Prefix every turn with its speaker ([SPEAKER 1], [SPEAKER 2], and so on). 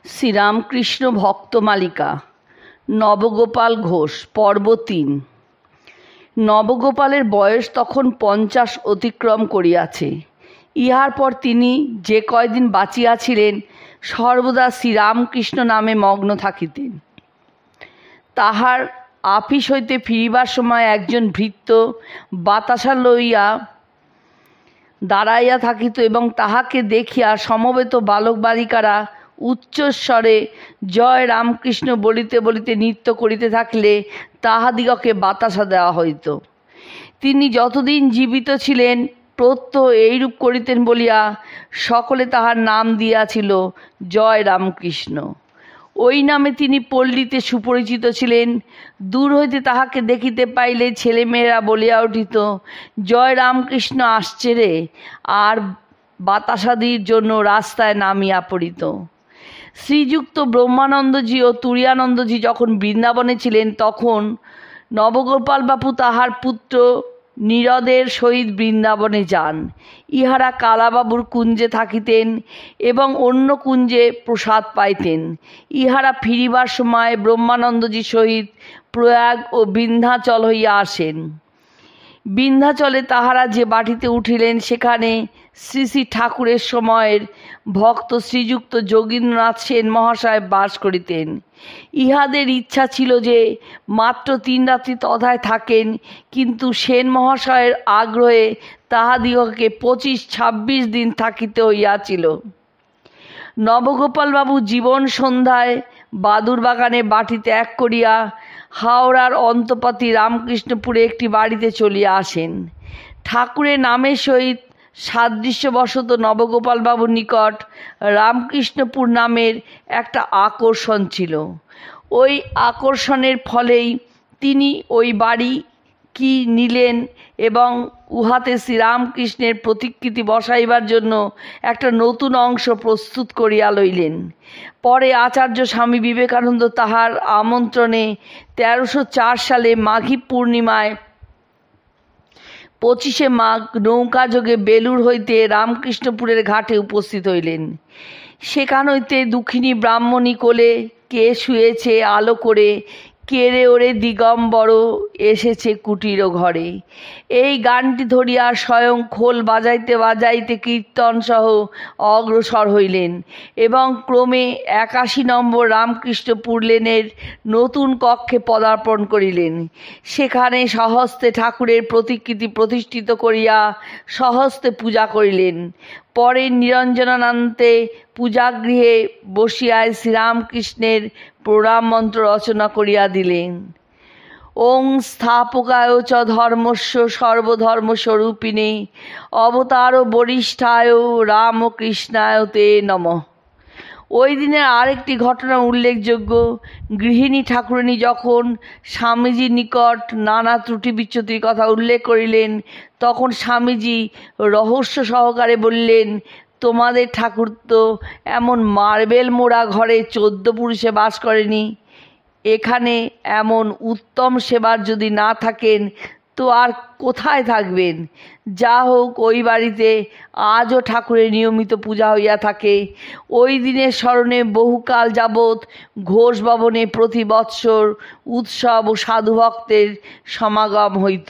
[SPEAKER 1] শ্রীরামকৃষ্ণ ভক্তমালিকা নবগোপাল ঘোষ পর্ব ৩। নবগোপালের বয়স তখন ৫০ অতিক্রম করিয়াছে। ইহার পর তিনি যে কয়দিন বাঁচিয়াছিলেন সর্বদা শ্রীরামকৃষ্ণ নামে মগ্ন থাকিতেন। তাহার আপিস হইতে ফিরিবার সময় একজন ভৃত্য বাতাসা লইয়া দাঁড়াইয়া থাকিত এবং তাহাকে দেখিয়া সমবেত বালক বালিকারা উচ্চস্বরে জয় রামকৃষ্ণ বলিতে বলিতে নৃত্য করিতে থাকিলে তাহাদিগকে বাতাসা দেওয়া হইত। তিনি যতদিন জীবিত ছিলেন প্রত্যহ এইরূপ করিতেন বলিয়া সকলে তাহার নাম দিয়াছিল জয় রামকৃষ্ণ। ওই নামে তিনি পল্লীতে সুপরিচিত ছিলেন। দূর হইতে তাহাকে দেখিতে পাইলে ছেলেমেয়েরা বলিয়া উঠিত, জয় রামকৃষ্ণ আসছে রে, আর বাতাসাদির জন্য রাস্তায় নামিয়া পড়িত। শ্রীযুক্ত ব্রহ্মানন্দজি ও তুরীয়ানন্দজি যখন বৃন্দাবনে ছিলেন তখন নবগোপাল বাপু তাহার পুত্র নীরদের সহিত বৃন্দাবনে যান। ইহারা কালাবাবুর কুঞ্জে থাকিতেন এবং অন্য কুঞ্জে প্রসাদ পাইতেন। ইহারা ফিরিবার সময় ব্রহ্মানন্দজির সহিত প্রয়াগ ও বিন্ধ্যাচল হইয়া আসেন। বিন্ধ্যাচলে তাহারা যে বাটিতে উঠিলেন সেখানে শ্রী শ্রী ঠাকুরের সময়ের ভক্ত শ্রীযুক্ত যোগীন্দ্রনাথ সেন মহাশয় বাস করিতেন। ইহাদের ইচ্ছা ছিল যে মাত্র ৩ রাত্রি তথায় থাকেন, কিন্তু সেন মহাশয়ের আগ্রহে তাহাদিগকে ২৫-২৬ দিন থাকিতে হইয়াছিল। নবগোপালবাবু জীবন সন্ধ্যায় বাদুর বাগানে বাটি ত্যাগ করিয়া হাওড়ার অন্তপাতি রামকৃষ্ণপুরে একটি বাড়িতে চলিয়া আসেন। ঠাকুরের নামের সহিত সাদৃশ্যবশত নবগোপালবাবুর নিকট রামকৃষ্ণপুর নামের একটা আকর্ষণ ছিল। ওই আকর্ষণের ফলেই তিনি ওই বাড়ি কি নিলেন এবং উহাতে শ্রীরামকৃষ্ণের প্রতিকৃতি বসাইবার জন্য একটা নতুন অংশ প্রস্তুত করিয়া লইলেন। পরে আচার্য স্বামী বিবেকানন্দ তাহার আমন্ত্রণে ১৩০৪ সালে মাঘী পূর্ণিমায় ২৫শে মাঘ নৌকাযোগে বেলুড় হইতে রামকৃষ্ণপুরের ঘাটে উপস্থিত হইলেন। সেখান হইতে দুঃখিনী ব্রাহ্মণী কোলে কে শুয়েছে আলো করে, কে রে ওরে দিগম্বর এসেছে কুটির ঘরে, এই গানটি ধরিয়া স্বয়ং খোল বাজাইতে বাজাইতে কীর্তনসহ অগ্রসর হইলেন এবং ক্রমে ৮১ নম্বর রামকৃষ্ণপুর লেনের নতুন কক্ষে পদার্পণ করিলেন। সেখানে স্বহস্তে ঠাকুরের প্রতিকৃতি প্রতিষ্ঠিত করিয়া স্বহস্তে পূজা করিলেন। পরে নিরঞ্জনান্তে পূজাগৃহে বসিয়ায় শ্রীরামকৃষ্ণের প্রণাম মন্ত্র রচনা করিয়া দিলেন। ওং স্থাপকায় চ ধর্মস্য সর্বধর্মস্বরূপিণে অবতার বরিষ্ঠায় রামকৃষ্ণায় তে নমঃ। ওই দিনের আরেকটি ঘটনা উল্লেখযোগ্য। গৃহিণী ঠাকুরানী যখন স্বামীজির নিকট নানা ত্রুটি বিচ্যুতির কথা উল্লেখ করিলেন তখন স্বামীজি রহস্য সহকারে বললেন, তোমাদের ঠাকুর তো এমন মার্বেল মোড়া ঘরে 14 পুরুষে বাস করেনি। এখানে এমন উত্তম সেবার যদি না থাকেন তো আর কোথায় থাকবেন? যা হোক, ওই বাড়িতে আজও ঠাকুরের নিয়মিত পূজা হইয়া থাকে। ওই দিনের স্মরণে বহুকাল যাবৎ ঘোষ ভবনে প্রতি বৎসর উৎসব ও সাধুভক্তের সমাগম হইত।